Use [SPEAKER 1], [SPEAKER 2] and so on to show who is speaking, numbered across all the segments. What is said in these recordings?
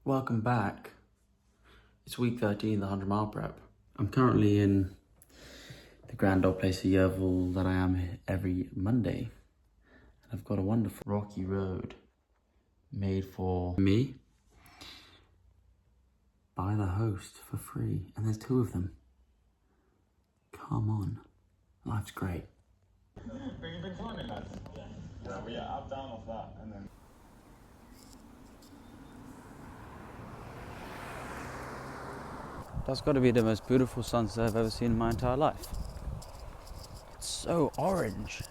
[SPEAKER 1] Welcome back. It's week 13, the 100 mile prep. I'm currently in the grand old place of Yeovil that I am every Monday. And I've got a wonderful rocky road made for me by the host for free. And there's 2 of them. Come on. Life's great.
[SPEAKER 2] But you've been climbing, lads? Yeah, well, yeah, up, down off that, and then...
[SPEAKER 1] That's got to be the most beautiful sunset I've ever seen in my entire life. It's so orange.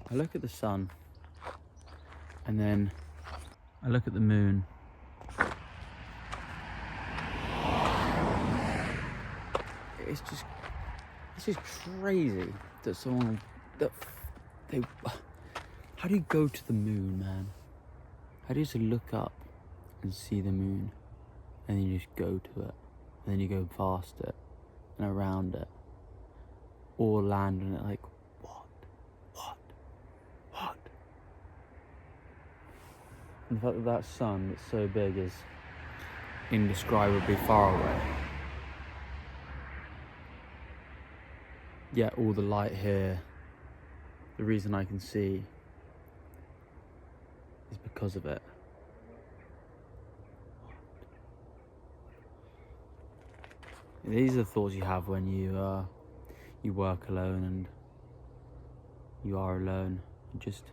[SPEAKER 1] I look at the sun, and then I look at the moon. It's just crazy that how do you go to the moon, man? How do you just look up and see the moon, and then you just go to it, and then you go past it and around it, or land on it? Like, what? And the fact that that sun that's so big is indescribably far away. Yet all the light here, the reason I can see is because of it. These are the thoughts you have when you work alone and you are alone. Just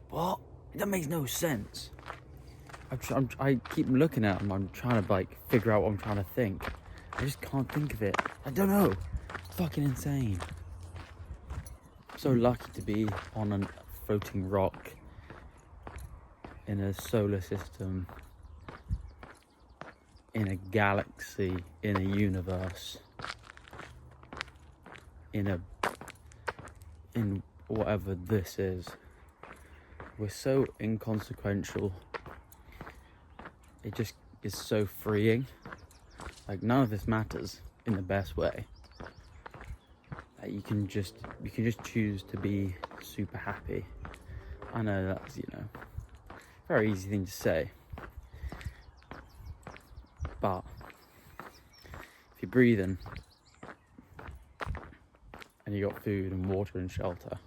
[SPEAKER 1] what? That makes no sense. I keep looking at them. I'm trying to figure out what I'm trying to think. I just can't think of it. I don't know. Fucking insane. I'm so lucky to be on a floating rock in a solar system, in a galaxy, in a universe, in whatever this is. We're so inconsequential. It just is so freeing. Like, none of this matters in the best way. Like, you can just choose to be super happy. I know that's, very easy thing to say. But if you're breathing and you got food and water and shelter,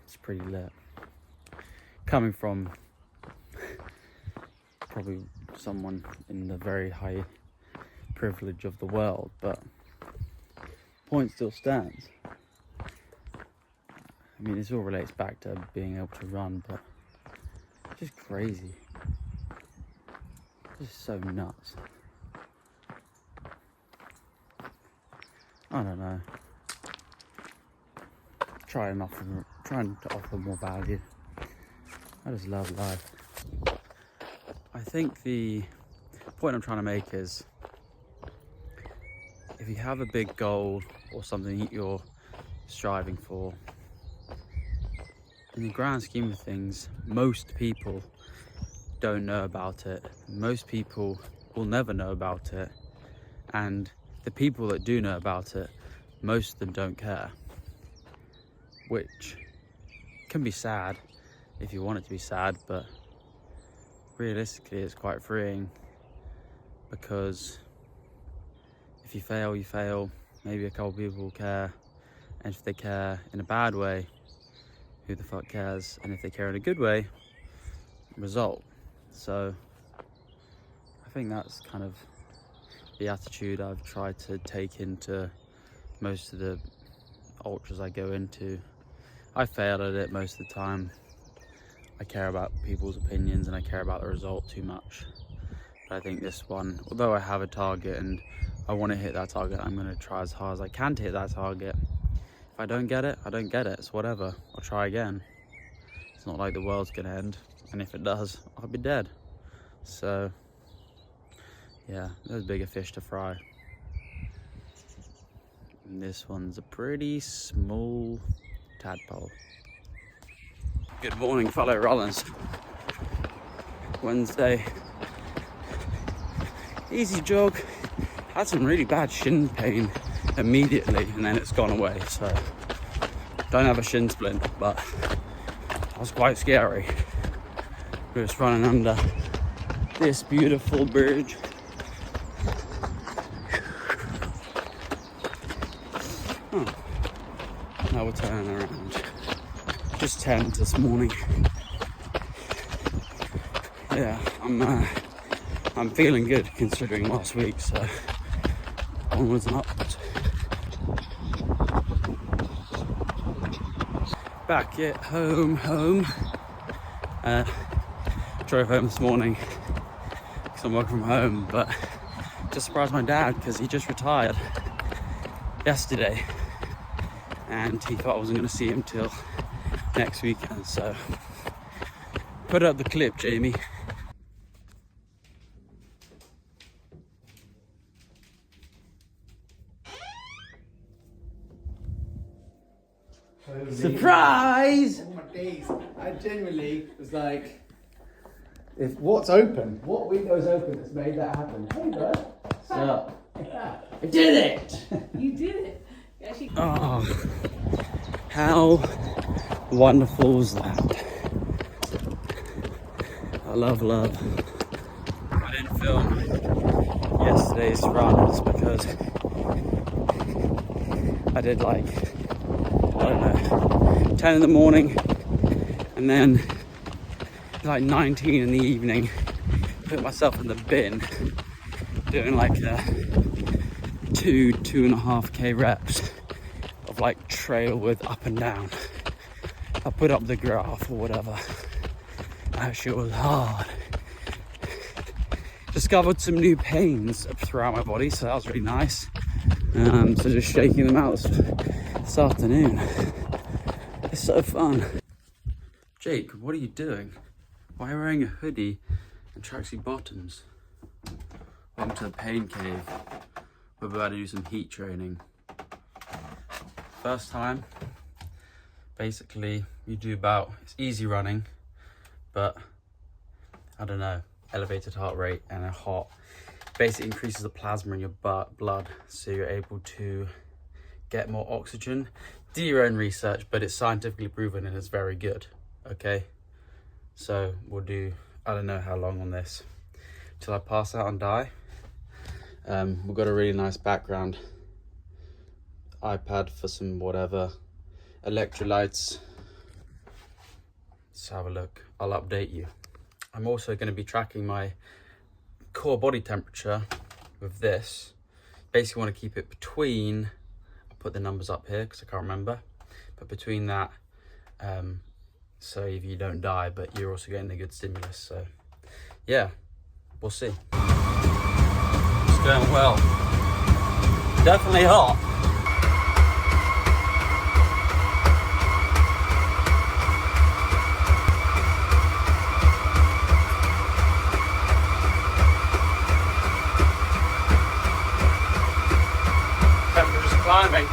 [SPEAKER 1] it's pretty lit. Coming from probably someone in the very high privilege of the world, but point still stands. I mean, this all relates back to being able to run, but it's just crazy. Just so nuts. I don't know. Trying to offer more value. I just love life. I think the point I'm trying to make is, if you have a big goal or something that you're striving for, in the grand scheme of things, most people don't know about it. Most people will never know about it, and the people that do know about it, most of them don't care, which can be sad if you want it to be sad, but realistically it's quite freeing, because if you fail, you fail. Maybe a couple people will care, and if they care in a bad way, who the fuck cares? And if they care in a good way, result. So I think that's kind of the attitude I've tried to take into most of the ultras I go into. I fail at it most of the time. I care about people's opinions and I care about the result too much. But I think this one, although I have a target and I want to hit that target, I'm going to try as hard as I can to hit that target. If I don't get it, I don't get it. It's whatever. I'll try again. It's not like the world's going to end. And if it does, I'll be dead. So, yeah, there's bigger fish to fry. And this one's a pretty small tadpole. Good morning, fellow runners. Wednesday. Easy jog. Had some really bad shin pain immediately, and then it's gone away. So, don't have a shin splint, but was quite scary. We were just running under this beautiful bridge. Oh, now we're turning around. Just 10 this morning. Yeah, I'm feeling good considering last week, so onwards and upwards. Back at home. Drove home this morning because I'm working from home, but just surprised my dad because he just retired yesterday and he thought I wasn't going to see him till next weekend, so put up the clip, Jamie.
[SPEAKER 3] Holy
[SPEAKER 1] Surprise!
[SPEAKER 3] Oh my days. I genuinely was like, if what's open? What window's open that's made that happen? Hey, bud.
[SPEAKER 1] So, I did it!
[SPEAKER 4] You did it. Actually,
[SPEAKER 1] Oh, how wonderful was that? I love. I didn't film yesterday's runs because I did like, I don't know, 10 in the morning and then like 19 in the evening, put myself in the bin doing like 2.5k reps of like trail with up and down. I put up the graph or whatever. That shit was hard. Discovered some new pains throughout my body, so that was really nice. So just shaking them out this afternoon. It's so fun. Jake, what are you doing? Why are you wearing a hoodie and tracksuit bottoms? Welcome to the pain cave. We're about to do some heat training. First time, basically you do about, it's easy running, but I don't know, elevated heart rate and a hot, basically increases the plasma in your blood, so you're able to get more oxygen. Do your own research, but it's scientifically proven and it's very good, okay? So we'll do, I don't know how long on this, till I pass out and die. We've got a really nice background, iPad for some whatever, electrolytes. Let's have a look, I'll update you. I'm also going to be tracking my core body temperature with this. Basically want to keep it between, I'll put the numbers up here because I can't remember, but between that, so if you don't die, but you're also getting a good stimulus. So yeah, we'll see. It's going well. Definitely hot. Climbing.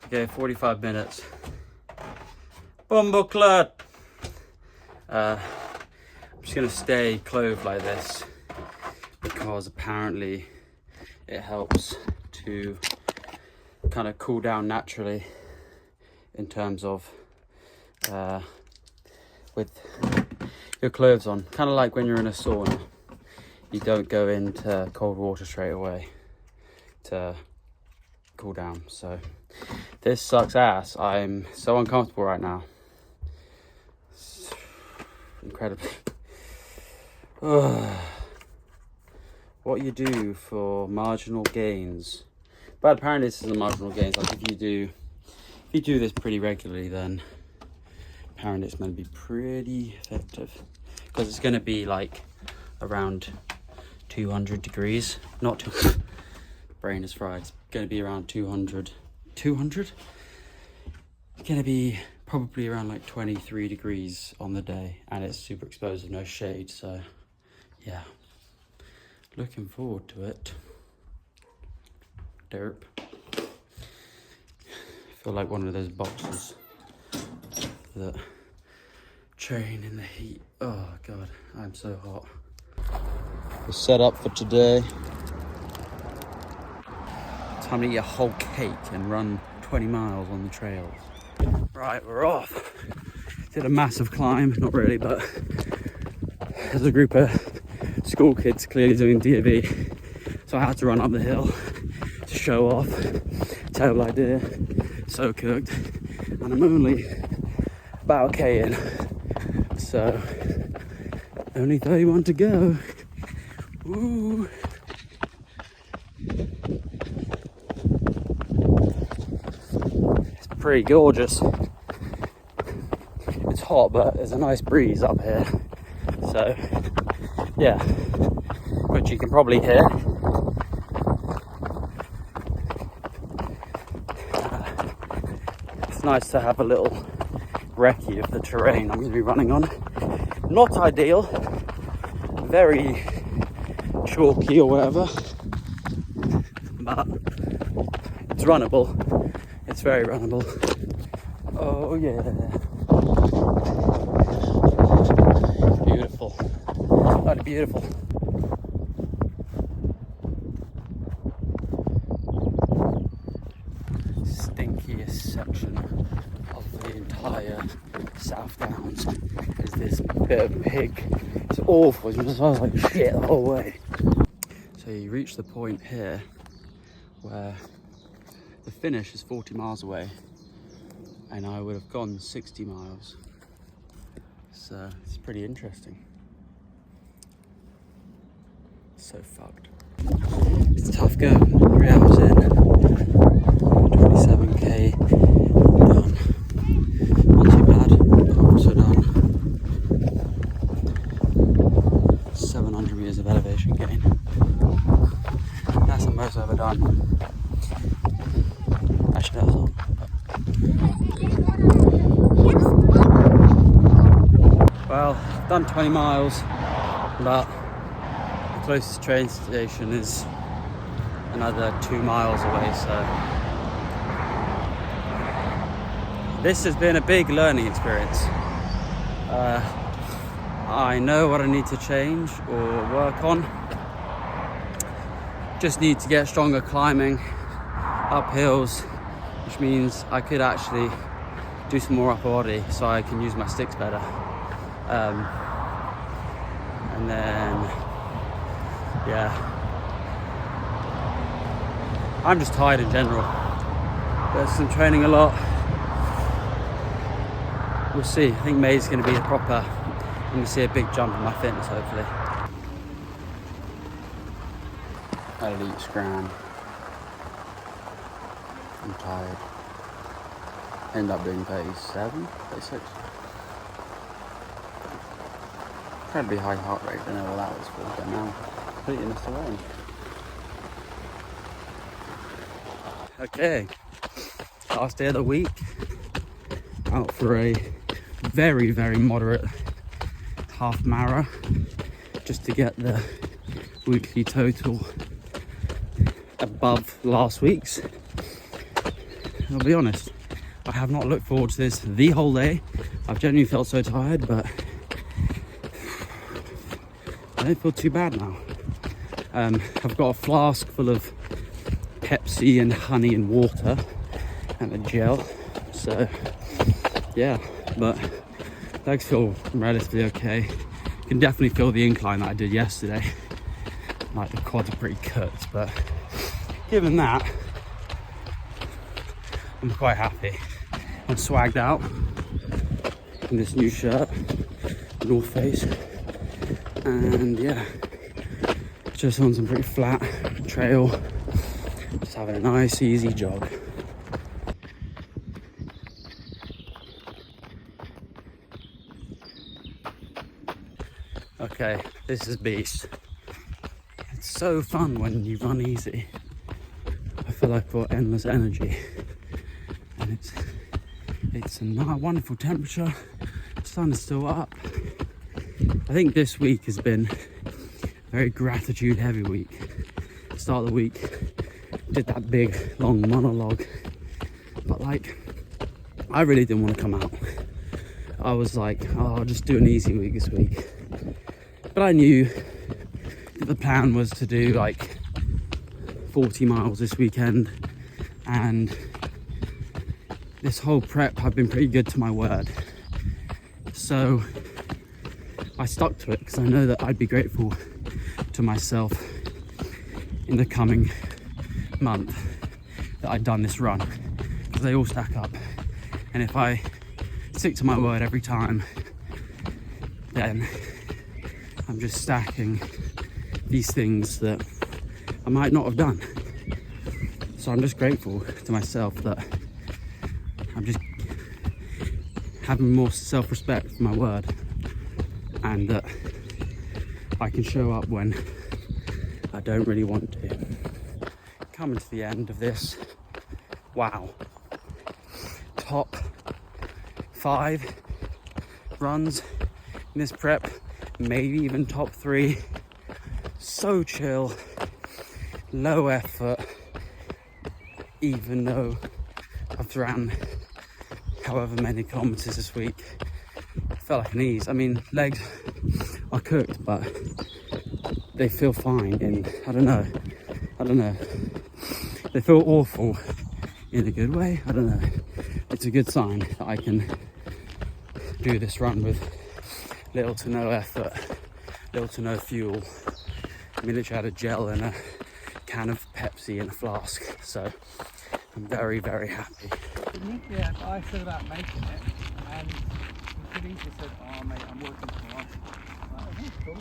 [SPEAKER 1] Okay, 45 minutes. Bumbleclad. I'm just gonna stay clothed like this because apparently it helps to kind of cool down naturally in terms of with your clothes on. Kind of like when you're in a sauna. You don't go into cold water straight away to cool down. So this sucks ass. I'm so uncomfortable right now. It's incredibly. What you do for marginal gains. But apparently this is a marginal gains. Like if you do this pretty regularly, then apparently it's going to be pretty effective. Because it's going to be like around 200 degrees, not too, brain is fried. It's going to be around 200. It's going to be probably around like 23 degrees on the day, and it's super exposed with no shade, so yeah, looking forward to it. Derp. I feel like one of those boxers that train in the heat. Oh god, I'm so hot. The setup for today. Time to eat a whole cake and run 20 miles on the trails. Right, we're off. Did a massive climb, not really, but there's a group of school kids clearly doing DAV, so I had to run up the hill to show off. Terrible idea, so cooked, and I'm only about a K in, so only 31 to go. Woo! It's pretty gorgeous. It's hot, but there's a nice breeze up here, so yeah, which you can probably hear. It's nice to have a little recce of the terrain I'm going to be running on. Not ideal, very chalky or whatever, but it's runnable. It's very runnable. Oh yeah. Beautiful. Bloody beautiful. Stinkiest section of the entire South Downs is this bit of pig. It's awful. It smells like shit the whole way. So you reach the point here where the finish is 40 miles away, and I would have gone 60 miles. So it's pretty interesting. So fucked. It's a tough go. 3 hours in. 27k done. Not too bad. Also done 700 meters of elevation gain. That's the most I've ever done. Actually, that was on. Well, I've done 20 miles, but the closest train station is another 2 miles away, so this has been a big learning experience. I know what I need to change or work on. Just need to get stronger climbing up hills, which means I could actually do some more upper body so I can use my sticks better. And then, yeah, I'm just tired in general. There's some training a lot. We'll see. I think May's going to be a proper, I'm going to see a big jump in my fitness hopefully. Elite scram. I'm tired. End up doing 37, 36. Incredibly high heart rate, don't know what that was for, but now completely missed the rain. Okay, last day of the week. Out for a very, very moderate half mara, just to get the weekly total above last week's. I'll be honest, I have not looked forward to this the whole day. I've genuinely felt so tired, but I don't feel too bad now. I've got a flask full of Pepsi and honey and water and a gel, so yeah, but legs feel relatively okay. You can definitely feel the incline that I did yesterday. Like the quads are pretty cooked, but given that, I'm quite happy. I'm swagged out in this new shirt, North Face, and yeah, just on some pretty flat trail, just having a nice easy jog. Okay, this is beast. It's so fun when you run easy. I feel like I've got endless energy, and it's a wonderful temperature. The sun is still up. I think this week has been a very gratitude heavy week. Start of the week, did that big long monologue, but like, I really didn't want to come out. I was like, oh, I'll just do an easy week this week. But I knew that the plan was to do like 40 miles this weekend and this whole prep I've been pretty good to my word. So I stuck to it because I know that I'd be grateful to myself in the coming month that I'd done this run, because they all stack up. And if I stick to my word every time, then I'm just stacking these things that I might not have done. So I'm just grateful to myself that I'm just having more self-respect for my word, and that I can show up when I don't really want to. Coming to the end of this, wow. Top 5 runs in this prep, maybe even top 3. So chill, low effort, even though I've ran however many kilometers this week. I felt like an ease. I mean, legs are cooked, but they feel fine in, I don't know. They feel awful in a good way. I don't know. It's a good sign that I can do this run with little to no effort, little to no fuel. I mean, literally had a gel and a can of Pepsi in a flask. So I'm very, very happy.
[SPEAKER 3] Yeah, I said about making it, and he could easily said, "Oh mate, I'm working tomorrow." Like, oh, cool.